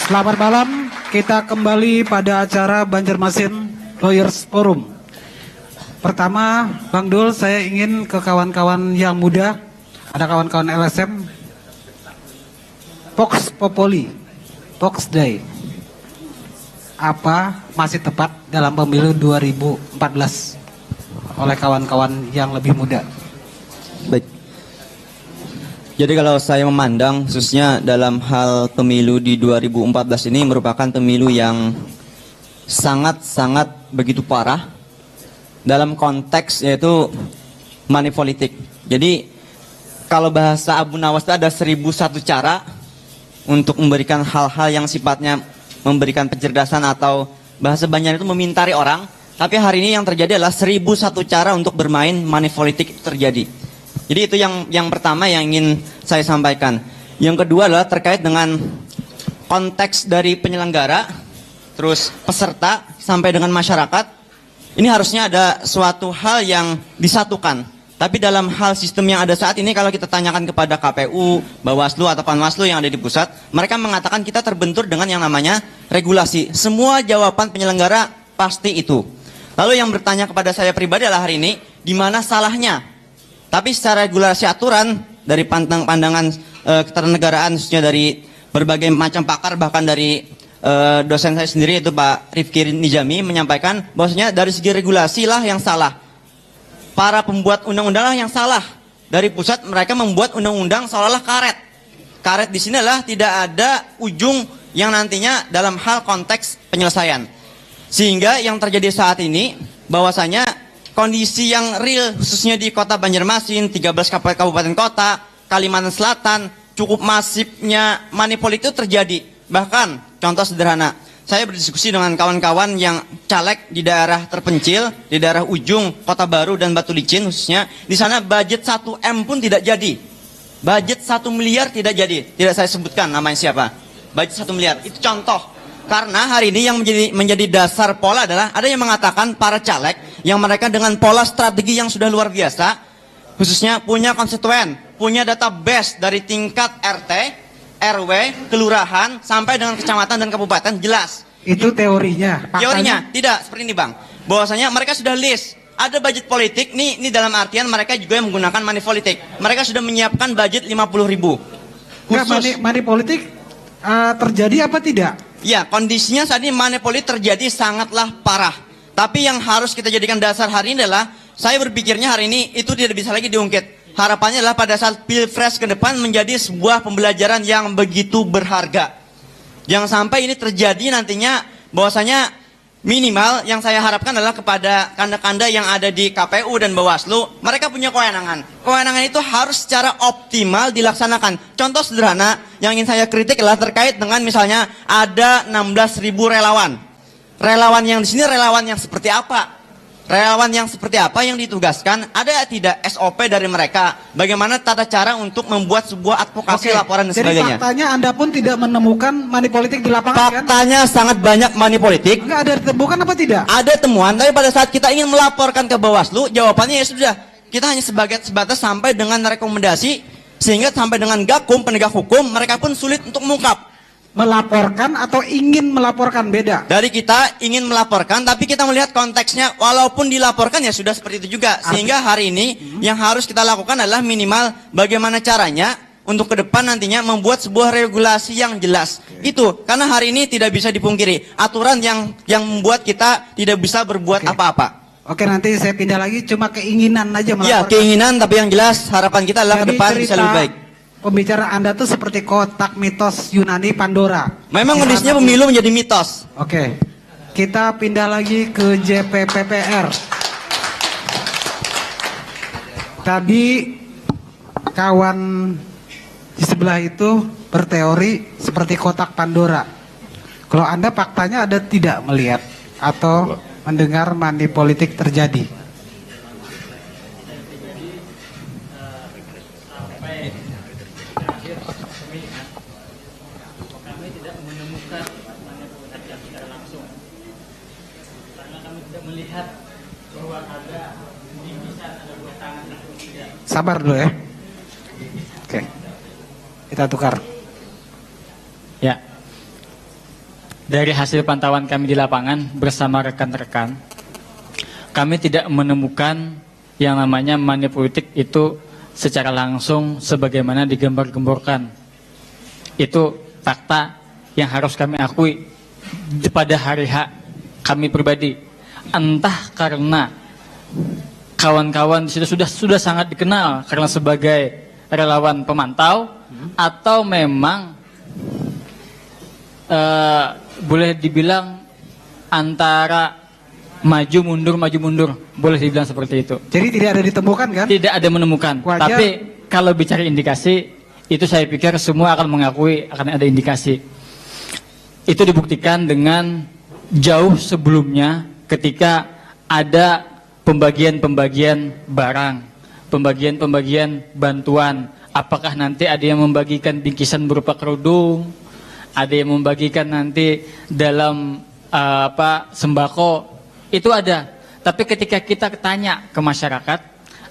Selamat malam, kita kembali pada acara Banjarmasin Lawyers Forum. Pertama, Bang Dul, saya ingin ke kawan-kawan yang muda, ada kawan-kawan LSM, Vox Populi, Vox Day. Apa masih tepat dalam pemilu 2014 oleh kawan-kawan yang lebih muda? Baik. Jadi kalau saya memandang khususnya dalam hal pemilu di 2014 ini merupakan pemilu yang sangat-sangat begitu parah dalam konteks yaitu money politik. Jadi kalau bahasa Abu Nawas itu ada 1001 cara untuk memberikan hal-hal yang sifatnya memberikan pencerdasan atau bahasa Banjar itu memintari orang. Tapi hari ini yang terjadi adalah 1001 cara untuk bermain money politik itu terjadi. Jadi itu yang pertama yang ingin saya sampaikan. Yang kedua adalah terkait dengan konteks dari penyelenggara, terus peserta sampai dengan masyarakat. Ini harusnya ada suatu hal yang disatukan. Tapi dalam hal sistem yang ada saat ini, kalau kita tanyakan kepada KPU, Bawaslu atau Panwaslu yang ada di pusat, mereka mengatakan kita terbentur dengan yang namanya regulasi. Semua jawaban penyelenggara pasti itu. Lalu yang bertanya kepada saya pribadi adalah hari ini, di mana salahnya? Tapi secara regulasi aturan dari pandangan ketatanegaraan khususnya dari berbagai macam pakar bahkan dari dosen saya sendiri yaitu Pak Rifki Nijami menyampaikan bahwasanya dari segi regulasi lah yang salah. Para pembuat undang-undang lah yang salah. Dari pusat mereka membuat undang-undang seolah-olah karet. Karet di sini adalah tidak ada ujung yang nantinya dalam hal konteks penyelesaian. Sehingga yang terjadi saat ini bahwasanya kondisi yang real khususnya di kota Banjarmasin, 13 kabupaten kota, Kalimantan Selatan, cukup masifnya money politik itu terjadi. Bahkan contoh sederhana, saya berdiskusi dengan kawan-kawan yang caleg di daerah terpencil, di daerah ujung Kota Baru dan Batu Licin khususnya, di sana budget 1 M pun tidak jadi. Budget 1 miliar tidak jadi. Tidak saya sebutkan namanya siapa. Budget 1 miliar, itu contoh. Karena hari ini yang menjadi dasar pola adalah ada yang mengatakan para caleg yang mereka dengan pola strategi yang sudah luar biasa, khususnya punya konstituen, punya database dari tingkat RT, RW, kelurahan sampai dengan kecamatan dan kabupaten jelas. Itu teorinya. Teorinya tidak seperti ini Bang. Bahwasanya mereka sudah list ada budget politik. Ini dalam artian mereka juga yang menggunakan money politik. Mereka sudah menyiapkan budget 50.000. Khusus money politik terjadi apa tidak? Ya, kondisinya saat ini money politik terjadi sangatlah parah. Tapi yang harus kita jadikan dasar hari ini adalah, saya berpikirnya hari ini itu tidak bisa lagi diungkit. Harapannya adalah pada saat Pilpres ke depan menjadi sebuah pembelajaran yang begitu berharga. Jangan sampai ini terjadi nantinya bahwasanya minimal yang saya harapkan adalah kepada kanda-kanda yang ada di KPU dan Bawaslu, mereka punya kewenangan. Kewenangan itu harus secara optimal dilaksanakan. Contoh sederhana yang ingin saya kritik adalah terkait dengan misalnya ada 16.000 relawan. Relawan yang di sini relawan yang seperti apa? Relawan yang seperti apa yang ditugaskan? Ada tidak SOP dari mereka? Bagaimana tata cara untuk membuat sebuah advokasi laporan dan sebagainya? Jadi faktanya Anda pun tidak menemukan money politik di lapangan. Faktanya sangat banyak money politik. Enggak ada ditemukan apa tidak? Ada temuan, tapi pada saat kita ingin melaporkan ke Bawaslu, jawabannya ya sudah. Kita hanya sebatas sampai dengan rekomendasi, sehingga sampai dengan Gakum, penegak hukum, mereka pun sulit untuk mengungkap. Melaporkan atau ingin melaporkan beda? Dari kita ingin melaporkan, tapi kita melihat konteksnya, walaupun dilaporkan ya sudah seperti itu juga. Sehingga hari ini yang harus kita lakukan adalah minimal bagaimana caranya untuk ke depan nantinya membuat sebuah regulasi yang jelas. Itu karena hari ini tidak bisa dipungkiri aturan yang membuat kita tidak bisa berbuat apa-apa. Oke, nanti saya pindah lagi, cuma keinginan aja melaporkan. Ya, keinginan, tapi yang jelas harapan kita adalah ke depan bisa lebih baik. Pembicaraan Anda tuh seperti kotak mitos Yunani Pandora. Memang kondisinya pemilu menjadi mitos. Oke, kita pindah lagi ke JPPPR. Tadi kawan di sebelah itu berteori seperti kotak Pandora. Kalau Anda faktanya ada tidak melihat atau mendengar money politik terjadi? Sabar dulu ya. Oke. Kita tukar. Ya. dari hasil pantauan kami di lapangan bersama rekan-rekan, kami tidak menemukan yang namanya money politik itu secara langsung sebagaimana digembar-gemborkan. Itu fakta yang harus kami akui pada hari H kami pribadi. Entah karena kawan-kawan di situ sudah sangat dikenal karena sebagai relawan pemantau, atau memang boleh dibilang antara maju mundur, boleh dibilang seperti itu. Jadi tidak ada ditemukan kan? Tidak ada menemukan. Wajar. Tapi kalau bicara indikasi, itu saya pikir semua akan mengakui akan ada indikasi. Itu dibuktikan dengan jauh sebelumnya ketika ada pembagian-pembagian barang, pembagian-pembagian bantuan. Apakah nanti ada yang membagikan bingkisan berupa kerudung, ada yang membagikan nanti dalam sembako, itu ada. Tapi ketika kita tanya ke masyarakat,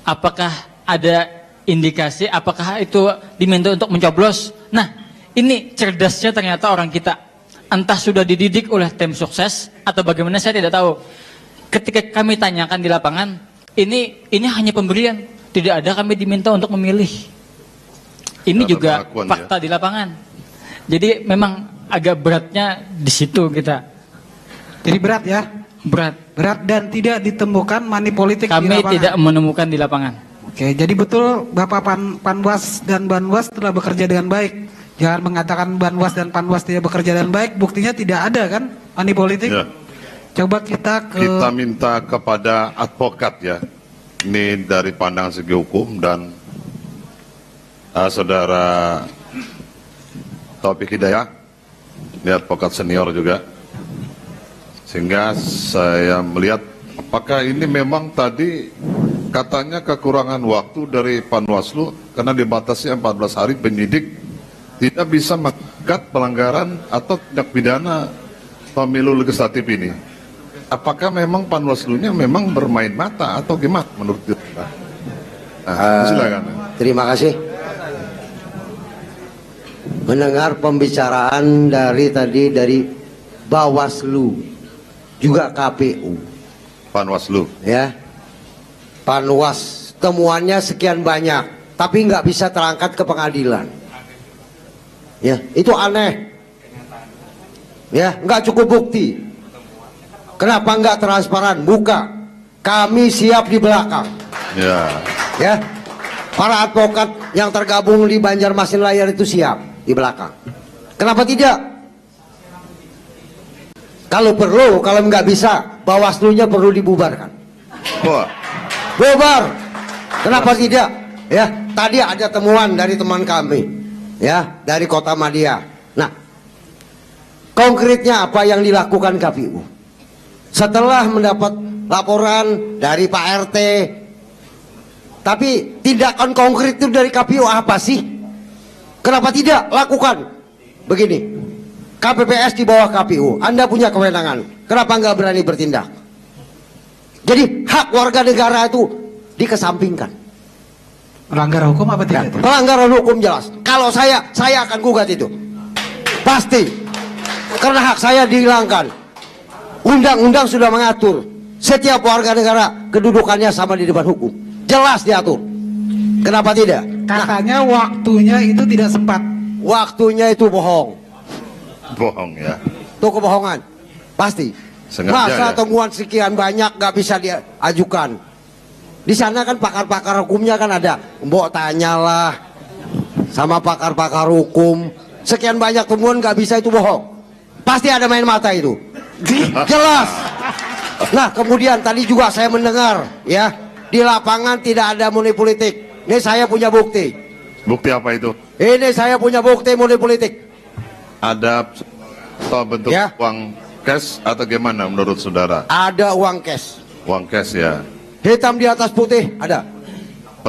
apakah ada indikasi, apakah itu diminta untuk mencoblos? Nah, ini cerdasnya ternyata orang kita. Entah sudah dididik oleh tim sukses atau bagaimana, saya tidak tahu. Ketika kami tanyakan di lapangan, ini hanya pemberian, tidak ada kami diminta untuk memilih. Ini juga fakta di lapangan. Jadi memang agak beratnya di situ kita. Jadi berat ya? Berat dan tidak ditemukan money politik di lapangan. Kami tidak menemukan di lapangan. Oke, jadi betul Bapak Panwas dan Banwas telah bekerja dengan baik. Jangan mengatakan Banwas dan Panwas tidak bekerja dengan baik, buktinya tidak ada kan money politik. Ya. Coba kita minta kepada advokat ya. Ini dari pandangan segi hukum dan saudara Taufik Hidayah, ini advokat senior juga. Sehingga saya melihat apakah ini memang tadi katanya kekurangan waktu dari Panwaslu karena dibatasi 14 hari penyidik tidak bisa mengangkat pelanggaran atau tindak pidana pemilu legislatif ini. Apakah memang Panwaslu-nya memang bermain mata atau gimana menurut kita? Nah, silakan. Terima kasih. Mendengar pembicaraan dari Bawaslu, juga KPU. Panwaslu. Ya, Panwas temuannya sekian banyak, tapi nggak bisa terangkat ke pengadilan. Ya, itu aneh. Ya, nggak cukup bukti. Kenapa nggak transparan? Buka. Kami siap di belakang. Ya. Ya, para advokat yang tergabung di Banjarmasin Layar itu siap di belakang. Kenapa tidak? Kalau perlu, kalau nggak bisa, Bawaslu-nya perlu dibubarkan. Wah. Bubar. Kenapa tidak? Ya, tadi ada temuan dari teman kami, ya, dari Kota Madia. Nah, konkretnya apa yang dilakukan KPU? Setelah mendapat laporan dari Pak RT, tapi tindakan konkret itu dari KPU apa sih? Kenapa tidak lakukan? Begini, KPPS di bawah KPU, Anda punya kewenangan, kenapa nggak berani bertindak? Jadi hak warga negara itu dikesampingkan. Melanggar hukum apa tidak? Pelanggaran hukum jelas. Kalau saya akan gugat itu, pasti, karena hak saya dihilangkan. Undang-undang sudah mengatur setiap warga negara kedudukannya sama di depan hukum, jelas diatur. Kenapa tidak? Katanya waktunya itu tidak sempat. Waktunya itu bohong. Bohong ya. Itu kebohongan, pasti. Sengaja, masa ya? temuan sekian banyak nggak bisa diajukan? Di sana kan pakar-pakar hukumnya kan ada. Mbok tanyalah sama pakar-pakar hukum. Sekian banyak temuan nggak bisa, itu bohong. Pasti ada main mata itu. Jelas. Nah, kemudian tadi juga saya mendengar ya, di lapangan tidak ada money politik. Ini saya punya bukti. Bukti apa itu? Ini saya punya bukti money politik. Ada atau bentuk Ya. uang cash atau gimana menurut saudara? Ada uang cash. Uang cash ya. Hitam di atas putih ada.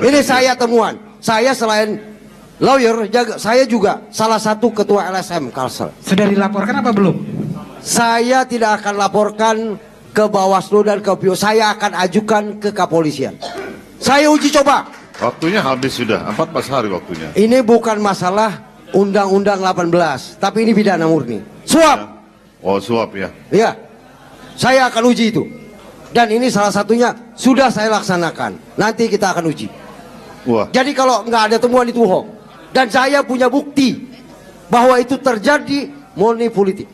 Ini saya temuan. Saya selain lawyer, saya juga salah satu ketua LSM Kalsel. Sudah dilaporkan apa belum? Saya tidak akan laporkan ke Bawaslu dan KPU. Saya akan ajukan ke kepolisian. Saya uji coba. Waktunya habis sudah, 14 hari waktunya. Ini bukan masalah Undang-Undang 18, tapi ini pidana murni. Suap. Oh, suap ya. Iya, saya akan uji itu. Dan ini salah satunya sudah saya laksanakan. Nanti kita akan uji. Wah, Jadi kalau nggak ada temuan itu bohong. Dan saya punya bukti bahwa itu terjadi murni politik.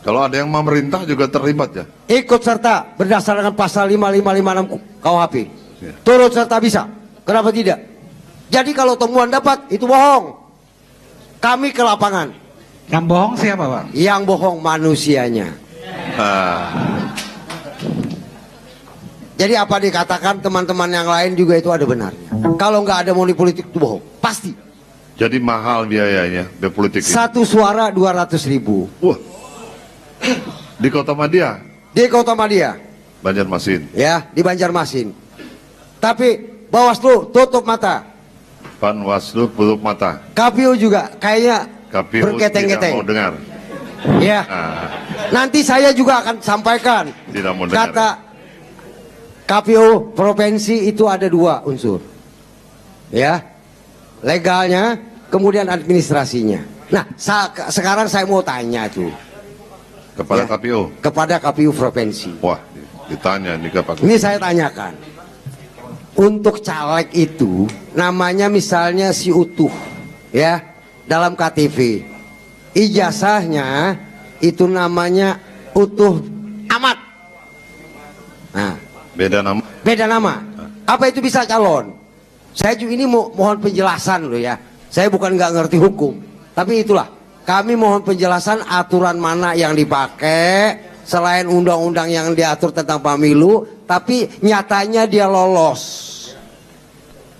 kalau ada yang memerintah juga terlibat ya. Ikut serta berdasarkan pasal 5556 KUHP. Ya. Turut serta bisa. Kenapa tidak? Jadi kalau temuan dapat itu bohong. Kami ke lapangan. Yang bohong siapa, Pak? Yang bohong manusianya. Ah, Jadi apa dikatakan teman-teman yang lain juga itu ada benarnya. Kalau nggak ada murni politik itu bohong. Pasti. jadi mahal biayanya berpolitik ini. Satu suara 200.000 Wah, di Kota Madia, di Kota Madia, Banjarmasin, ya di Banjarmasin. Tapi Bawaslu tutup mata, Panwaslu tutup mata, KPU juga kayaknya KPU tidak berketeng-keteng. mau dengar. Ya, Ah, nanti saya juga akan sampaikan. tidak mau dengar. Kata KPU provinsi itu ada 2 unsur, ya, legalnya, kemudian administrasinya. Nah, sekarang saya mau tanya tuh Kepada Ya. KPU. kepada KPU provinsi. Wah, ditanya nih ke Pak. Ini saya tanyakan, untuk caleg itu namanya misalnya si utuh, ya, dalam KTP, ijazahnya itu namanya utuh amat. Nah, Beda nama. beda nama. Apa itu bisa calon? Saya juga ini mohon penjelasan loh ya. Saya bukan nggak ngerti hukum, tapi itulah kami mohon penjelasan aturan mana yang dipakai selain undang-undang yang diatur tentang pemilu, tapi nyatanya dia lolos,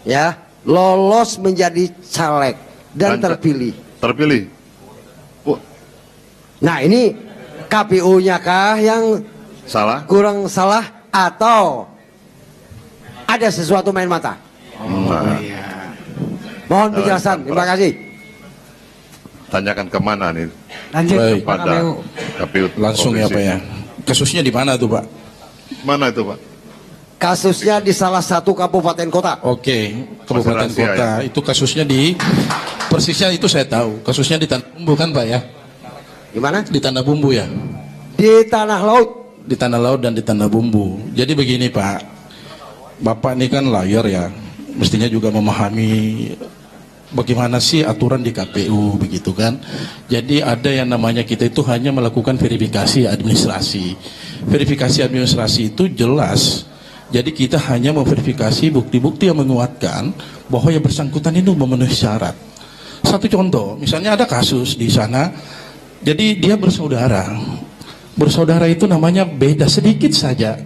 ya, lolos menjadi caleg dan terpilih. Terpilih. Wah, Nah ini KPU-nya kah yang salah? kurang salah atau ada sesuatu main mata? Nah, Mohon penjelasan. Terima kasih. tanyakan kemana nih? Lanjut Baik. Pak Pada KPU. KPU. Langsung ya provinsi. Pak ya. Kasusnya di mana tuh Pak? Mana itu Pak? Kasusnya di salah satu kabupaten kota. Oke, Kabupaten Masih rahasia, Kota. Itu kasusnya di persisnya itu saya tahu. Kasusnya di Tanah Bumbu kan Pak ya? Di mana? Di Tanah Bumbu ya. Di Tanah Laut. Di Tanah Laut dan di Tanah Bumbu. Jadi begini Pak. Bapak ini kan lawyer ya. Mestinya juga memahami bagaimana sih aturan di KPU begitu kan. Jadi ada yang namanya kita itu hanya melakukan verifikasi administrasi. Verifikasi administrasi itu jelas. Jadi kita hanya memverifikasi bukti-bukti yang menguatkan bahwa yang bersangkutan itu memenuhi syarat. Satu contoh, misalnya ada kasus di sana, jadi dia bersaudara. Bersaudara itu namanya beda sedikit saja,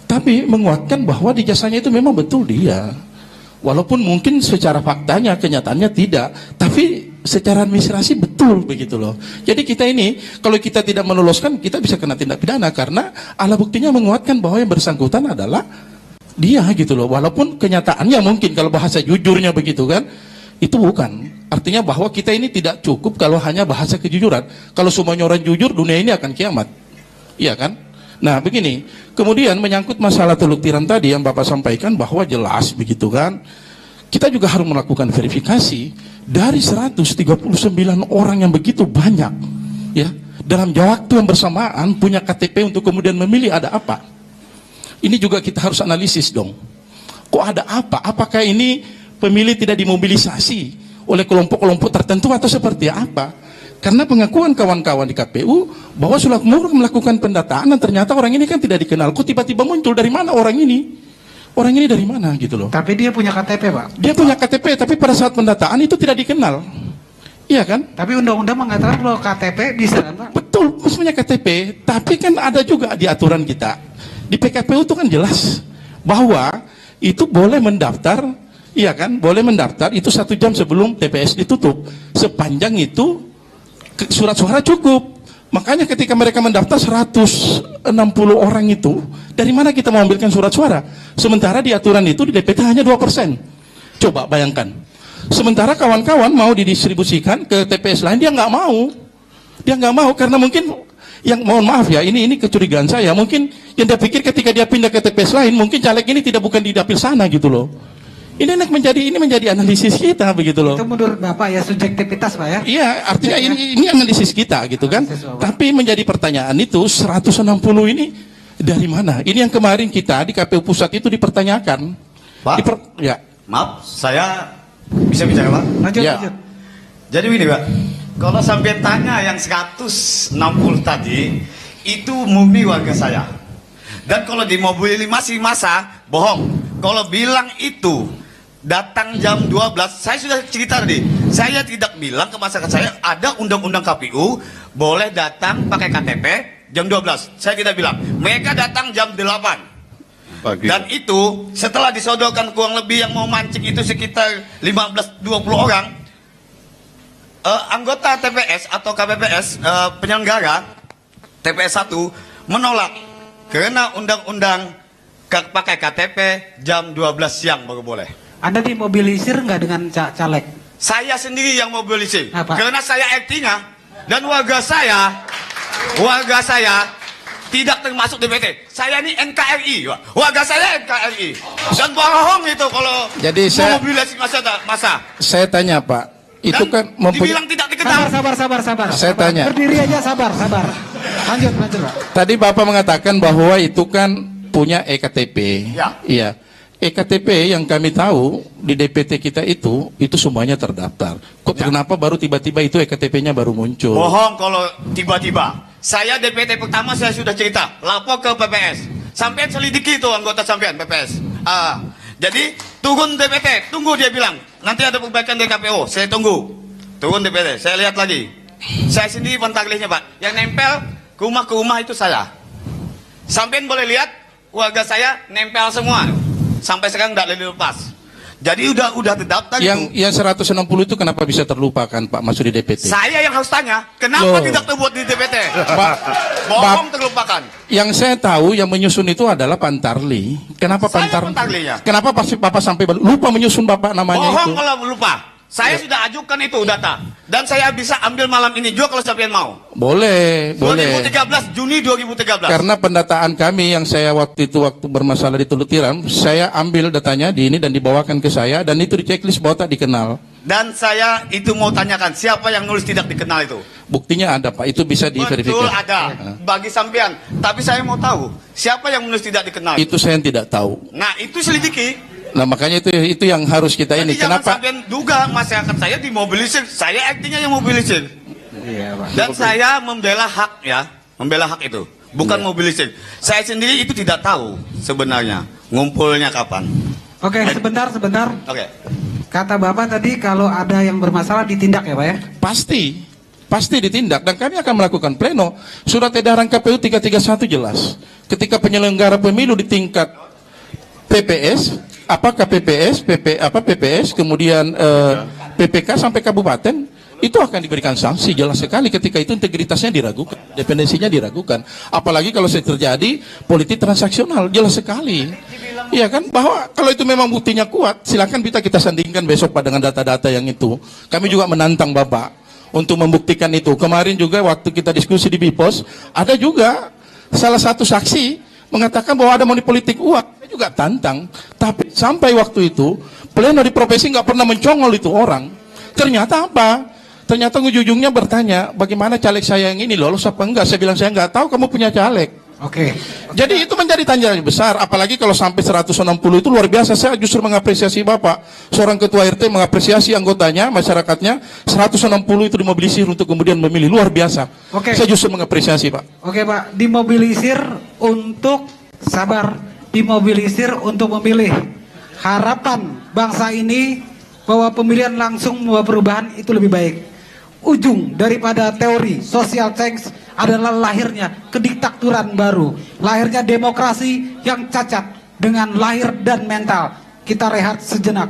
tapi menguatkan bahwa di jasanya itu memang betul dia. Walaupun mungkin secara faktanya, kenyataannya tidak, tapi secara administrasi betul begitu loh. Jadi kita ini, kalau kita tidak meloloskan, kita bisa kena tindak pidana karena alat buktinya menguatkan bahwa yang bersangkutan adalah dia gitu loh. Walaupun kenyataannya mungkin kalau bahasa jujurnya begitu kan, itu bukan. Artinya bahwa kita ini tidak cukup kalau hanya bahasa kejujuran. Kalau semuanya orang jujur, dunia ini akan kiamat. Iya kan? Nah begini, kemudian menyangkut masalah teluk tiran tadi yang Bapak sampaikan bahwa jelas begitu kan, kita juga harus melakukan verifikasi dari 139 orang yang begitu banyak ya, dalam waktu yang bersamaan punya KTP untuk kemudian memilih ada apa. Ini juga kita harus analisis dong, kok ada apa, apakah ini pemilih tidak dimobilisasi oleh kelompok-kelompok tertentu atau seperti apa. Karena pengakuan kawan-kawan di KPU bahwa sudah melakukan pendataan dan ternyata orang ini kan tidak dikenal. Kok tiba-tiba muncul dari mana orang ini? Orang ini dari mana gitu loh. Tapi dia punya KTP, Pak. Dia punya KTP tapi pada saat pendataan itu tidak dikenal. Iya kan? Tapi undang-undang mengatakan kalau KTP bisa kan, Pak? Betul, punya KTP. Tapi kan ada juga di aturan kita. Di PKPU itu kan jelas bahwa itu boleh mendaftar, iya kan? Boleh mendaftar itu 1 jam sebelum TPS ditutup. Sepanjang itu surat suara cukup. Makanya ketika mereka mendaftar 160 orang itu, dari mana kita mau ambilkan surat suara? Sementara di aturan itu di DPT hanya 2%. Coba bayangkan. Sementara kawan-kawan mau didistribusikan ke TPS lain, dia nggak mau. Dia nggak mau karena mungkin yang mohon maaf ya, ini kecurigaan saya. Mungkin yang dia pikir ketika dia pindah ke TPS lain, mungkin caleg ini bukan di dapil sana gitu loh. Ini menjadi analisis kita begitu loh. Itu menurut Bapak ya subjektivitas Pak ya? Iya, artinya ini analisis kita gitu kan. Tapi menjadi pertanyaan itu 160 ini dari mana? Ini yang kemarin kita di KPU Pusat itu dipertanyakan. Pak, Ya. maaf, saya bisa bicara Pak? Lanjut, Ya. lanjut. Jadi begini Pak, kalau sampai tanya yang 160 tadi, itu murni warga saya. Dan kalau dimobilisasi masa, bohong. Kalau bilang itu datang jam 12, saya sudah cerita tadi. Saya tidak bilang ke masyarakat saya ada undang-undang KPU boleh datang pakai KTP jam 12. Saya tidak bilang. Mereka datang jam 8. Pagi. Dan itu setelah disodorkan kurang lebih yang mau mancing itu sekitar 15-20 orang. Anggota TPS atau KPPS penyelenggara TPS 1 menolak karena undang-undang pakai KTP jam 12 siang baru boleh. Anda dimobilisir nggak dengan caleg? Saya sendiri yang mobilisir Apa? karena saya RT-nya dan warga saya tidak termasuk DPT. Saya ini NKRI, Pak. Warga saya NKRI. Dan bohong itu kalau Jadi saya- mobilisasi masa. Saya tanya Pak, itu Dan kan dibilang tidak dikenal. Sabar. Saya Sabar. tanya. Berdiri aja, sabar. Lanjut Pak. Tadi Bapak mengatakan bahwa itu kan punya EKTP. Ya. Iya. EKTP yang kami tahu di DPT kita itu semuanya terdaftar. Kenapa baru tiba-tiba itu EKTP-nya baru muncul? Bohong kalau tiba-tiba. Saya DPT pertama saya sudah cerita, lapor ke PPS. Sampean selidiki itu anggota sampean PPS. Jadi turun DPT, tunggu dia bilang. Nanti ada perbaikan dari KPO, saya tunggu. Turun DPT, saya lihat lagi. Saya sendiri pentaglihnya Pak. Yang nempel ke rumah itu saya. Sampean boleh lihat warga saya nempel semua. Sampai sekarang tidak dilepas. Jadi udah terdaftar Yang itu. 160 itu kenapa bisa terlupakan Pak masuk di DPT? Saya yang harus tanya, kenapa Loh. tidak terbuat di DPT? Pak, Bohong terlupakan. yang saya tahu yang menyusun itu adalah Pantarli. Kenapa Saya Pantarli? Pantarlinya. Kenapa pasti Bapak sampai lupa menyusun Bapak namanya Bohong itu? kalau lupa. Saya sudah ajukan itu data. Dan saya bisa ambil malam ini juga kalau sampean mau. Boleh. 2013, Juni 2013. Karena pendataan kami yang saya waktu bermasalah di Teluk Tiram, saya ambil datanya di ini dan dibawakan ke saya dan itu di checklist bahwa tak dikenal. Dan saya itu mau tanyakan siapa yang nulis tidak dikenal itu. Buktinya ada Pak, itu bisa Betul diverifikasi. ada bagi sampean. Tapi saya mau tahu siapa yang menulis tidak dikenal. Itu saya tidak tahu. Nah itu selidiki. Nah makanya itu yang harus kita Jadi ini. jangan Kenapa? sampean duga masyarakat saya dimobilisir. Saya artinya yang mobilisir. Iya Pak. Dan saya membela hak ya, membela hak itu, bukan mobilisir. Saya sendiri itu tidak tahu sebenarnya ngumpulnya kapan. Oke, sebentar. Oke. Kata Bapak tadi kalau ada yang bermasalah ditindak ya Pak ya? Pasti ditindak dan kami akan melakukan pleno. Surat edaran KPU 331 jelas. Ketika penyelenggara pemilu di tingkat PPS, PPS, kemudian PPK sampai kabupaten, itu akan diberikan sanksi jelas sekali ketika itu integritasnya diragukan, dependensinya diragukan. Apalagi kalau terjadi politik transaksional, jelas sekali. Iya kan, bahwa kalau itu memang buktinya kuat, silakan kita sandingkan besok Pak dengan data-data yang itu. Kami juga menantang Bapak untuk membuktikan itu. Kemarin juga waktu kita diskusi di BIPOS, ada juga salah satu saksi mengatakan bahwa ada money politik uang. Saya juga tantang. Tapi sampai waktu itu, pleno di provinsi nggak pernah mencongol itu orang. Ternyata apa? Ternyata ujung-ujungnya bertanya, bagaimana caleg saya yang ini lolos apa enggak? Saya bilang, saya nggak tahu kamu punya caleg. Oke. Jadi itu menjadi tanya besar, apalagi kalau sampai 160 itu luar biasa. Saya justru mengapresiasi Bapak, seorang ketua RT mengapresiasi anggotanya, masyarakatnya, 160 itu dimobilisir untuk kemudian memilih, luar biasa. Oke. Saya justru mengapresiasi Pak. Oke Pak, dimobilisir untuk dimobilisir untuk memilih. Harapan bangsa ini bahwa pemilihan langsung membawa perubahan itu lebih baik. Ujung daripada teori social change adalah lahirnya kediktaturan baru, lahirnya demokrasi yang cacat dengan lahir dan mental. Kita rehat sejenak.